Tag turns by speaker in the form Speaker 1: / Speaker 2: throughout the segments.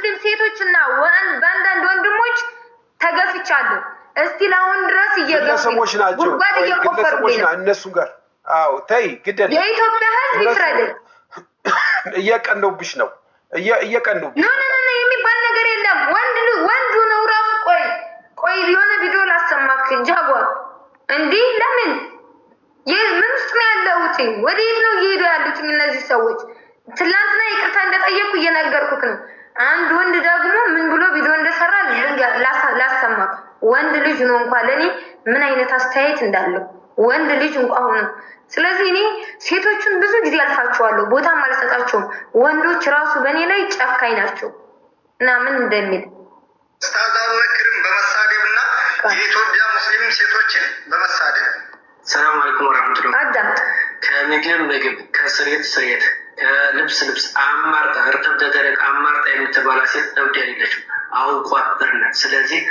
Speaker 1: ሙስሊም ሴቶችና በአንዳንድ ወንድሞች ተገፍቻለሁ። እስቲ ለአሁን ድረስ
Speaker 2: ግለሰቦች ናቸው እነሱ ጋር። አዎ ተይ ግደል።
Speaker 1: የኢትዮጵያ ህዝብ ይፍረድ።
Speaker 2: እየቀኑብሽ ነው እየቀኑብሽ።
Speaker 1: ኖ የሚባል ነገር የለም። ወንዱ ነው ራሱ። ቆይ የሆነ ቪዲዮ ላሰማክ ጃጓር። እንዲህ ለምን ምን ውስጥ ነው ያለሁት? ወዴት ነው እየሄዱ ያሉት እነዚህ ሰዎች? ትላንትና ይቅርታ እንደጠየቁ እየነገርኩክ ነው። አንድ ወንድ ደግሞ ምን ብሎ ቪዲዮ እንደሰራ ላሰማክ። ወንድ ልጅ ነው እንኳን ለኔ ምን አይነት አስተያየት እንዳለው ወንድ ልጅ እንኳን ሆኖ። ስለዚህ እኔ ሴቶችን ብዙ ጊዜ አልፋቸዋለሁ፣ ቦታም አልሰጣቸውም። ወንዶች ራሱ በእኔ ላይ ጨካኝ ናቸው እና ምን እንደሚል
Speaker 3: ኡስታዝ አቡበክርን በመሳደብና የኢትዮጵያ ሙስሊም ሴቶችን በመሳደብ ሰላም አለይኩም ወራህመቱላህ።
Speaker 1: አዳምጥ።
Speaker 3: ከምግብ ከስሬት ከልብስ አማርጣ እርጥብ ደረቅ አማርጣ የምትባላ ሴት እብድ አይደለችም፣ አውቋበርናት። ስለዚህ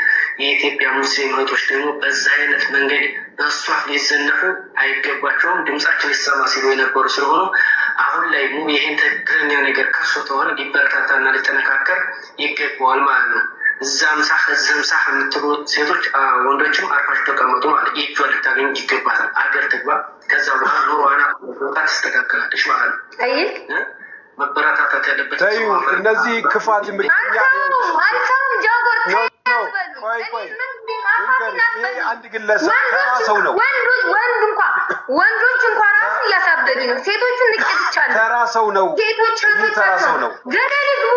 Speaker 3: የኢትዮጵያ ሙስሊም እህቶች ደግሞ በዛ አይነት መንገድ በእሷ ሊዘነፉ አይገባቸውም። ድምጻችን ይሰማ ሲሉ የነበሩ ስለሆኑ አሁን ላይ ይሄን ትክክለኛ ነገር ከሶ ተሆነ ሊበረታታና ሊጠነካከር ይገባዋል ማለት ነው። እዛም ሳህ እዚህም ሳህ የምትሉ ሴቶች ወንዶችም አርፋችሁ ተቀመጡ ማለት የእጇ ልታገኝ ይገባታል። አገር ትግባ። ከዛ በኋላ ኑሯና ትስተካከላለች ማለት ነው። መበረታታት ያለበት
Speaker 2: እነዚህ ክፋት
Speaker 1: አንተም ጃጎር
Speaker 2: አንድ ግለሰብ ተራ ሰው ነው።
Speaker 1: ወንዶች እንኳን ራሱ እያሳበዱ ነው። ሴቶችን ንቀትቻለሁ።
Speaker 2: ተራ ሰው ነው።
Speaker 1: ተራ ሰው ነው። ገደል ይግቡ።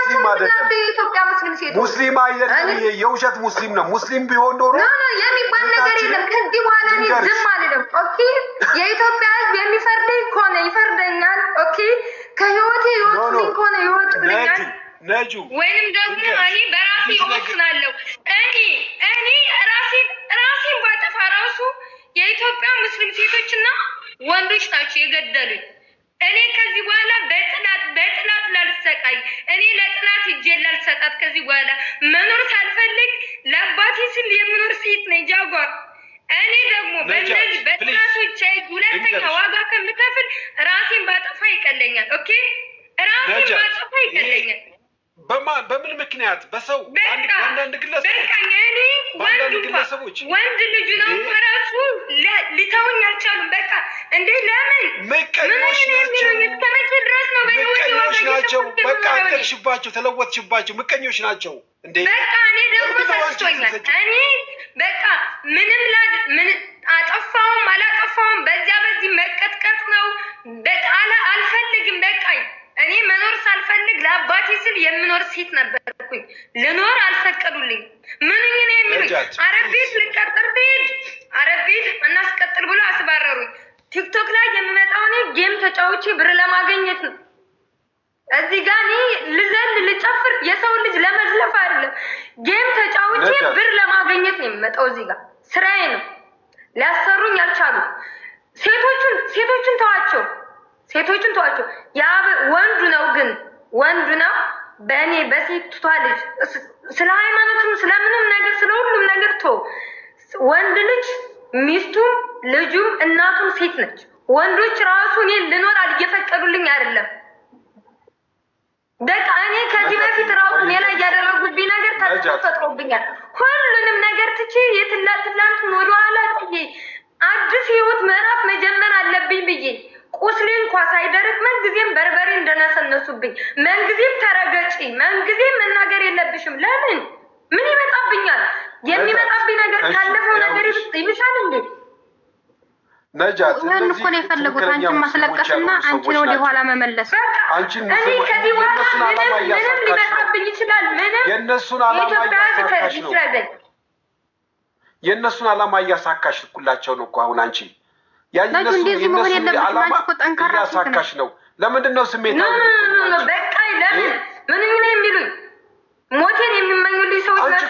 Speaker 2: ሙስሊም አይደለም።
Speaker 1: የኢትዮጵያ ሙስሊም ሴቶች
Speaker 2: ሙስሊም አይደለም። ይሄ የውሸት ሙስሊም ነው። ሙስሊም ቢሆን ኖሮ
Speaker 1: የሚባል ነገር የለም። ከዚህ በኋላ እኔ ዝም አልልም። ኦኬ የኢትዮጵያ ሕዝብ የሚፈርደኝ ከሆነ ይፈርደኛል። ኦኬ ከህይወቴ ይወጡልኝ ከሆነ ይወጡልኛል።
Speaker 2: ነጁ
Speaker 1: ወይንም ደግሞ እኔ በራሴ እወስናለሁ። እኔ ራሴን ባጠፋ ራሱ የኢትዮጵያ ሙስሊም ሴቶችና ወንዶች ናቸው የገደሉኝ። እኔ ከዚህ በኋላ በጥላት ላልሰቃይ፣ እኔ ለጥላት እጄን ላልሰጣት ከዚህ በኋላ መኖር ሳልፈልግ ለአባቴ ስል የምኖር ሴት ነኝ ጃጓር። እኔ ደግሞ በእነዚህ በጥላቶች ሁለተኛ ዋጋ ከምከፍል ራሴን ባጠፋ ይቀለኛል። ኦኬ ራሴን ባጠፋ ይቀለኛል።
Speaker 2: በምን ምክንያት? በሰው አንዳንድ ግለሰቦች
Speaker 1: ወንድ ልጅ ነው ራሱ ሊተውኝ አልቻሉም። በቃ እንዴ ለምን
Speaker 2: ምቀኞች ናቸው። በቃ አቀልሽባቸው፣ ተለወጥሽባቸው። ምቀኞች ናቸው እንዴ።
Speaker 1: በቃ እኔ ደግሞ ተስቶኛል። እኔ በቃ ምን አጠፋውም አላጠፋውም በዚህ መቀጥቀጥ ነው። በቃ አልፈልግም። በቃ እኔ መኖር ሳልፈልግ ለአባቴ ስል የምኖር ሴት ነበርኩኝ። ልኖር አልፈቀዱልኝ። ምንኝ ነው የሚሉኝ? አረብ ቤት ልቀጥር ብሄድ አረብ ቤት እናስቀጥል ብሎ አስባረሩኝ። ቲክቶክ ላይ የምመጣው እኔ ጌም ተጫውቼ ብር ለማገኘት ነው። እዚህ ጋር እኔ ልዘል ልጨፍር የሰው ልጅ ለመዝለፍ አይደለም። ጌም ተጫውቼ ብር ለማገኘት ነው የምመጣው። እዚህ ጋር ስራዬ ነው። ሊያሰሩኝ አልቻሉ። ሴቶችን ተዋቸው። ያ ወንዱ ነው በእኔ በሴቷ ልጅ ስለ ሃይማኖትም ስለምንም ነገር ስለ ሁሉም ነገር ወንድ ልጅ ሚስቱም ልጁም እናቱም ሴት ነች። ወንዶች ራሱ እኔ ልኖር እየፈቀዱልኝ አይደለም። በቃ እኔ ከዚህ በፊት ራሱ እኔ ላይ ያደረጉብኝ ነገር ተፈጥሮብኛል። ሁሉንም ነገር ትቼ የትላንት ወደኋላ ጥዬ አዲስ ህይወት ምዕራፍ መጀመር አለብኝ ብዬ ቁስሌ እንኳን ሳይደርቅ መንጊዜም በርበሬ እንደነሰነሱብኝ፣ መንጊዜም ተረገጪ፣ መንጊዜም መናገር የለብሽም። ለምን ምን ይመጣብኛል? የሚመጣብኝ ነገር ካለፈው ነገር ይብሳል እንዴ?
Speaker 2: ነጃት
Speaker 4: ያን እኮ ነው የፈለጉት፣ አንቺን ማስለቀስና አንቺን ወደ ኋላ መመለስ።
Speaker 1: እኔ ከዚህ በኋላ ምንም ሊመጣብኝ ይችላል። ምንም
Speaker 2: የእነሱን ዓላማ እያሳካሽላቸው ነው እኮ አሁን አንቺ የእነሱን ዓላማ እያሳካሽ ነው። ለምንድን ነው ስሜታዊ?
Speaker 1: በቃ ለምን ምንም ነው የሚሉኝ? ሞቴን የሚመኙልኝ ሰዎች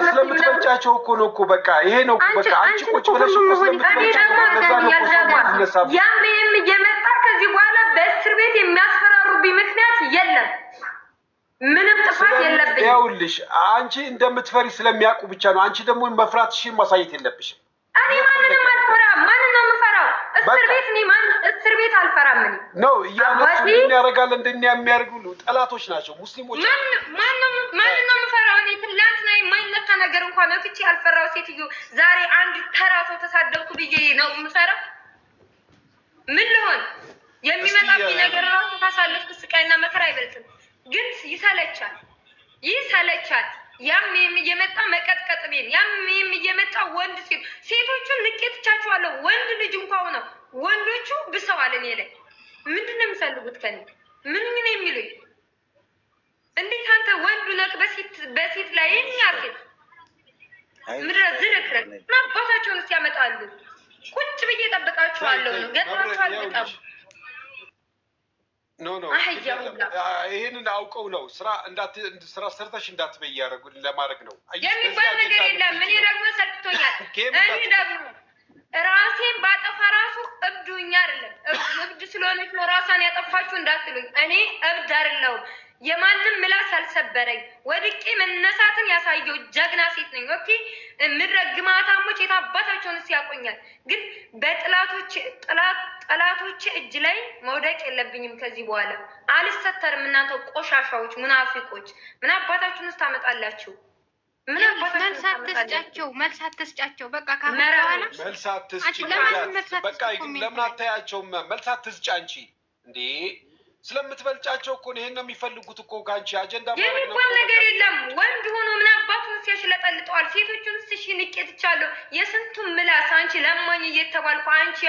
Speaker 2: ስለምትበልጫቸው እኮ ነው እኮ በቃ ይሄ ነው በቃ አንቺ ቁጭ ብለሽ እኮ
Speaker 1: ያም እየመጣ ከዚህ በኋላ በእስር ቤት የሚያስፈራሩብኝ ምክንያት የለም። ምንም ጥፋት የለብኝም።
Speaker 2: ይኸውልሽ አንቺ እንደምትፈሪ ስለሚያውቁ ብቻ ነው። አንቺ ደግሞ መፍራትሽን ማሳየት የለብሽም።
Speaker 1: እኔ ማንንም አልፈራም። ማንን ነው የምፈራው? እስር ቤት እኔ ማን እስር ቤት አልፈራም እኔ
Speaker 2: ነው ያነሱ ያረጋል እንደኛ የሚያርጉሉ ጠላቶች ናቸው ሙስሊሞች
Speaker 1: ማን ነው የምፈራው እኔ ትላንትና የማይነካ ነገር እንኳን ነክቼ አልፈራው ሴትዮ ዛሬ አንድ ተራ ሰው ተሳደብኩ ብዬ ነው የምፈራው ምን ልሆን የሚመጣብኝ ነገር ራሱ ታሳለፍኩ ስቃይና መከራ አይበልጥም ግን ይሰለቻል ያም እየመጣ መቀጥቀጥ ቤን ያም እየመጣ ወንድ ሴቶቹን ንቄትቻቸዋለሁ ወንድ ልጅ እንኳን ነው ወንዶቹ ብሰዋል እኔ ላይ ምንድነው የሚፈልጉት ከኔ ምን ነው የሚሉኝ እንዴት አንተ ወንዱ ነክ በሴት ላይ የሚያርክ ምድረ ዝረክረክ ማባታቸውን ሲያመጣሉ ቁጭ ብዬ ጠብቃቸዋለሁ ነው ገጥራቸዋል በጣም
Speaker 2: ኖ ይሄንን አውቀው ነው ስራ ሰርተሽ እንዳትበይ ያደረጉን ለማድረግ ነው
Speaker 1: የሚባል ነገር የለም እኔ ደግሞ ሰጥቶኛል እኔ ደግሞ ራሴን ባጠፋ ራሱ እብዱኛ አይደለም እብድ ስለሆነች ነው ራሷን ያጠፋችሁ እንዳትሉኝ እኔ እብድ አይደለሁም የማንም ምላስ አልሰበረኝ ወድቄ መነሳትን ያሳየው ጀግና ሴት ነኝ ኦኬ ምድረግማታሞች የታባታቸውን ሲያቆኛል ግን በጥላቶች እጅ ላይ መውደቅ የለብኝም ከዚህ በኋላ አልሰተርም እናንተ ቆሻሻዎች ሙናፊቆች ምን አባታችሁን ታመጣላችሁ ምን አባታችሁ
Speaker 4: መልስ አትስጫቸው በቃ ካመራዋላ
Speaker 2: መልስ አትስጪ በቃ ለምን አታያቸው መልስ አትስጪ አንቺ እንዴ ስለምትበልጫቸው እኮ ይሄን ነው የሚፈልጉት እኮ ካንቺ አጀንዳ
Speaker 1: ማለት ነው ነገር የለም ወንድ ሆኖ ምን አባቱን ሲያሽለጠልጠዋል ሴቶቹን ንቄትቻለሁ የስንቱን ምላስ አንቺ ለማኝ እየተባልኩ አንቺ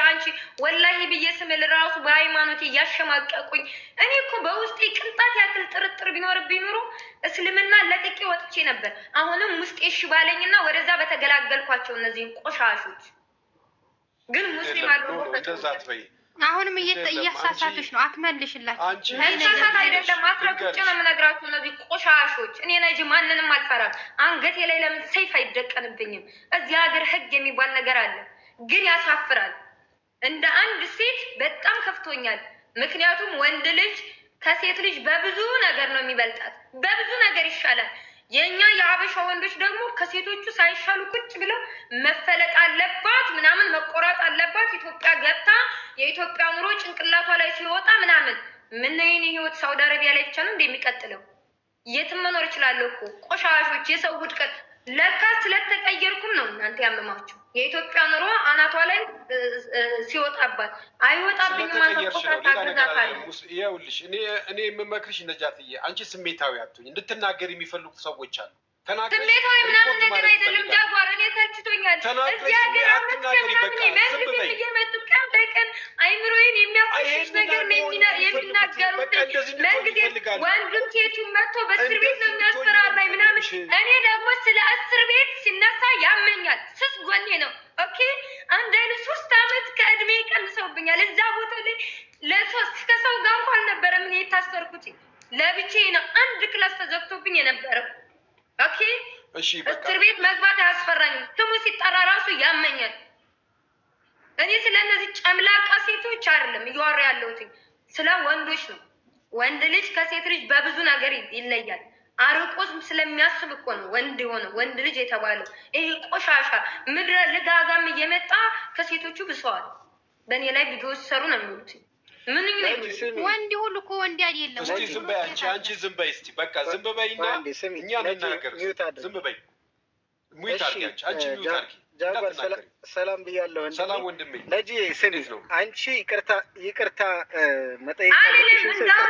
Speaker 1: ወላሂ በየስምል ራሱ በሃይማኖቴ ያሸማቀቁኝ እኔ እኮ በውስጤ ቅንጣት ያክል ጥርጥር ቢኖርብኝ ኑሮ እስልምና ለቅቄ ወጥቼ ነበር አሁንም ውስጤ እሺ ባለኝና ወደዛ በተገላገልኳቸው እነዚህ ቆሻሾች ግን ሙስሊም አልሆኑ
Speaker 2: ተዛትበይ
Speaker 4: አሁንም እያሳሳተሽ ነው አትመልሽላችሁ
Speaker 1: ተሳሳት አይደለም አትረቁጭ ነው የምነግራችሁ እነዚህ ቆሻሾች እኔ ነጂ ማንንም አልፈራም አንገቴ ላይ ለምን ሰይፍ አይደቀንብኝም እዚህ ሀገር ህግ የሚባል ነገር አለ ግን ያሳፍራል እንደ አንድ ሴት በጣም ከፍቶኛል ምክንያቱም ወንድ ልጅ ከሴት ልጅ በብዙ ነገር ነው የሚበልጣት በብዙ ነገር ይሻላል የኛ የአበሻ ወንዶች ደግሞ ከሴቶቹ ሳይሻሉ ቁጭ ብለው መፈለጥ አለባት ምናምን መቆራጥ አለባት ኢትዮጵያ ገብታ የኢትዮጵያ ኑሮ ጭንቅላቷ ላይ ሲወጣ ምናምን ምን ነው የኔ ህይወት ሳውዲ አረቢያ ላይ ብቻ ነው እንደሚቀጥለው የትም መኖር እችላለሁ እኮ ቆሻሾች የሰው ውድቀት ለካ ስለተቀየርኩም ነው እናንተ ያመማችሁ የኢትዮጵያ ኑሮ አናቷ ላይ ሲወጣባት አይወጣብኝም ማለት
Speaker 2: ይኸውልሽ እኔ የምመክርሽ ነጃትዬ አንቺ ስሜታዊ አትሁኝ እንድትናገር የሚፈልጉ ሰዎች አሉ
Speaker 1: ስሜታዊ ምናምን ነገር አይደለም ጃጓር እኔ ተችቶኛል እዚህ ሀገር መንግስት እየመጡ ቀን በቀን አይምሮዬን የሚያፈሽሽ ነገር ነው የሚናገሩት መንግስት ወንዱም ሴቱም መጥቶ በእስር ቤት ነው የሚያስፈራራኝ ምናምን እኔ ደግሞ ስለ እስር ቤት ሲነሳ ያመኛል ስስ ጎኔ ነው ኦኬ አንድ አይነት 3 አመት ከእድሜ ቀንሰውብኛል እዛ ቦታ ላይ ለሶስት ከሰው ጋር እንኳን አልነበረም እኔ የታሰርኩት ለብቻዬ ነው አንድ ክላስ ተዘግቶብኝ የነበረው ኦኬ
Speaker 2: እሺ በቃ
Speaker 1: እስር ቤት መግባት አያስፈራኝም ስሙ ሲጠራ ራሱ ያመኛል እኔ ስለነዚህ ጨምላቃ ሴቶች አይደለም እያወራ ያለሁት ስለ ወንዶች ነው ወንድ ልጅ ከሴት ልጅ በብዙ ነገር ይለያል አርቆስ ስለሚያስብ እኮ ነው ወንድ ልጅ የተባለው ይሄ ቆሻሻ ምድረ ልጋጋም እየመጣ ከሴቶቹ ብሰዋል በእኔ ላይ ቪዲዮ ሲሰሩ ነው የሚሉት ምን ይለኝ
Speaker 4: ወንድ ሁሉ እኮ ወንድ አይደለም
Speaker 2: እስቲ ዝም በይ አንቺ ዝም በይ እስቲ በቃ ዝም በይና እኛ እንናገር ዝም በይ ሙይት አድርጊ አንቺ ሙይት አድርጊ
Speaker 5: ጃጓር ሰላም ብያለሁ
Speaker 2: ሰላም ወንድሜ
Speaker 5: ነጂ ስሚት ነው አንቺ ይቅርታ መጠየቅ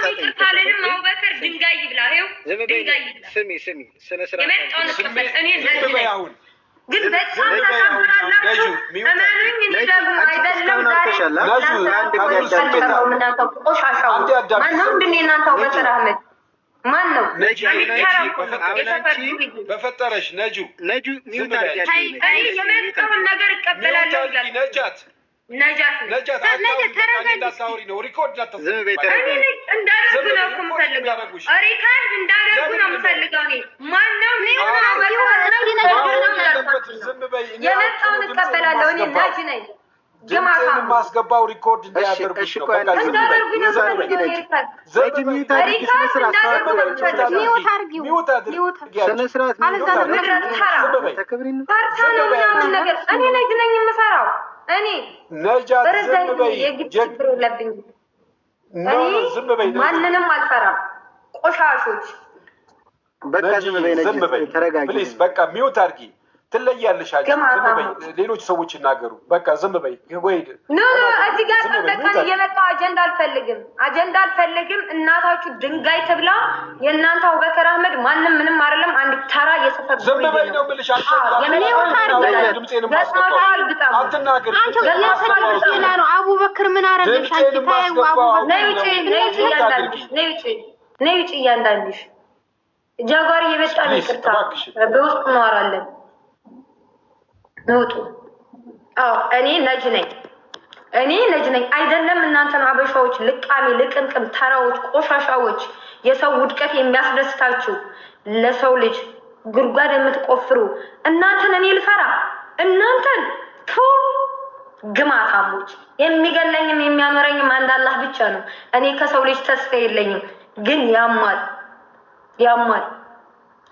Speaker 1: ይቅርታ ለምን አቡበከር ድንጋይ ይብላው ድንጋይ ይብላ
Speaker 5: ስሚ ስነ ስርዓት
Speaker 1: እኔ ለዚህ አሁን ግን በጣም ታሳዝናላችሁ እመኑኝ እኔ ደግሞ አይደለም ዛሬ ማነው እንደኔ እናንተው በተራመድ ማነው
Speaker 2: በፈጠረሽ ነጁ
Speaker 5: ሚውት አድርጊ
Speaker 1: አይ የመጣውን ነገር እቀበላለሁ
Speaker 2: ነጃት እንዳታወሪ ነው ሪኮርድ
Speaker 1: እንዳደርጉ ነው ማነው የመጣውን እቀበላለሁ እኔ ናጅ ነኝ
Speaker 2: ማስገባው ሪኮርድ እንዳያደርጉሽ ነው
Speaker 1: እኔ ነኝ የምሰራው እኔ
Speaker 2: ነጃት ዝም በይ።
Speaker 1: ችግር የለብኝም።
Speaker 2: ዝም በይ።
Speaker 1: ማንንም አልፈራም። ቆሻሾች
Speaker 5: በቃ ዝም በይ። ተረጋጊ
Speaker 2: ፕሊዝ። በቃ ሚውት አድርጊ። ትለያለሽ። ዝም በይ። ሌሎች ሰዎች ይናገሩ። በቃ ዝም በይ። ወይድ
Speaker 1: እዚህ ጋር በቃ እየመጣሁ አጀንዳ አልፈልግም። እናታችሁ ድንጋይ ትብላ። የእናንተ አቡበከር አህመድ ማንም ምንም አይደለም። አንድ ተራ የሰፈር
Speaker 2: ዝም በይ ነው የምልሽ። አትናገሪ።
Speaker 4: አቡበከር ምን አረገሽ?
Speaker 1: ነይ ውጪ እያንዳንድሽ ጃጓር እየመጣን ይቅርታ በውስጥ እናወራለን። ነውጡ እኔ ነጅ ነኝ አይደለም። እናንተ ነው አበሻዎች፣ ልቃሚ፣ ልቅምቅም፣ ተራዎች፣ ቆሻሻዎች፣ የሰው ውድቀት የሚያስደስታችሁ ለሰው ልጅ ጉድጓድ የምትቆፍሩ እናንተን እኔ ልፈራ? እናንተን ግማታሞች። የሚገለኝም የሚያኖረኝም አንድ አላህ ብቻ ነው። እኔ ከሰው ልጅ ተስፋ የለኝም። ግን ያማል።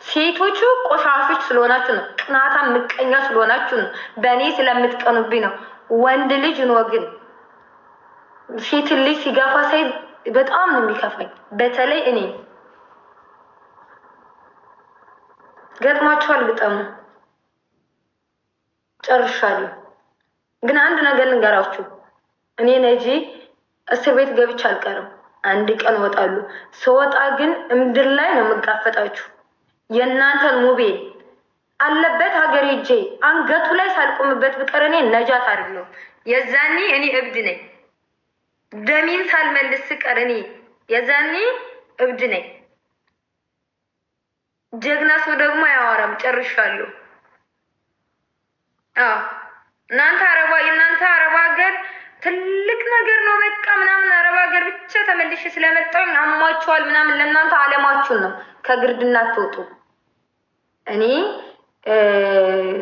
Speaker 1: ሴቶቹ ቆሻሾች ስለሆናችሁ ነው። ቅናታም ምቀኛ ስለሆናችሁ ነው። በእኔ ስለምትቀኑብኝ ነው። ወንድ ልጅ ነው ግን ሴት ልጅ ሲጋፋ ሳይ በጣም ነው የሚከፋኝ። በተለይ እኔ ገጥሟችኋል? ግጠሙ። ጨርሻለሁ። ግን አንድ ነገር ልንገራችሁ። እኔ ነጂ እስር ቤት ገብቼ አልቀርም። አንድ ቀን እወጣለሁ። ስወጣ ግን ምድር ላይ ነው የምጋፈጣችሁ። የእናንተን ሙቤ አለበት ሀገር ሄጄ አንገቱ ላይ ሳልቆምበት ብቀር እኔ ነጃት አይደለሁ። የዛኔ እኔ እብድ ነኝ። ደሜን ሳልመልስ ስቀር እኔ የዛኔ እብድ ነኝ። ጀግና ሰው ደግሞ አያወራም። ጨርሻለሁ። እናንተ አረብ ሀገር ትልቅ ነገር ነው በቃ ምናምን። አረብ ሀገር ብቻ ተመልሼ ስለመጣሁ አሟችኋል ምናምን። ለእናንተ አለማችሁን ነው ከግርድና ትወጡ። እኔ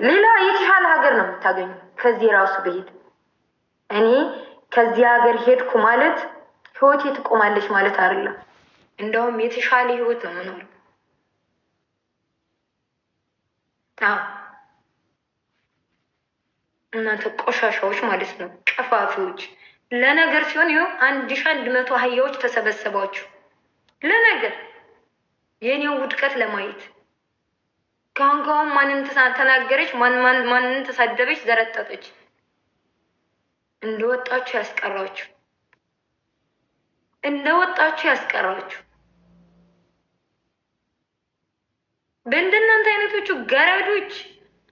Speaker 1: ሌላ የተሻለ ሀገር ነው የምታገኙ። ከዚህ ራሱ ብሄድ እኔ ከዚህ ሀገር ሄድኩ ማለት ህይወቴ ትቆማለች ማለት አይደለም። እንደውም የተሻለ ህይወት ነው የምኖረው። እናንተ ቆሻሻዎች ማለት ነው፣ ቀፋፊዎች። ለነገር ሲሆን ይኸው 1100 አህያዎች ተሰበሰባችሁ ለነገር የኔው ውድቀት ለማየት። ካሁን ማንን ተናገረች፣ ማንን ተሳደበች፣ ዘረጠጠች። እንደወጣችሁ ያስቀራችሁ። በእንደናንተ አይነቶቹ ገረዶች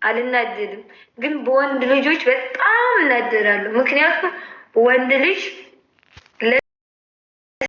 Speaker 1: አልናደድም፣ ግን በወንድ ልጆች በጣም እናደዳለሁ። ምክንያቱም ወንድ ልጅ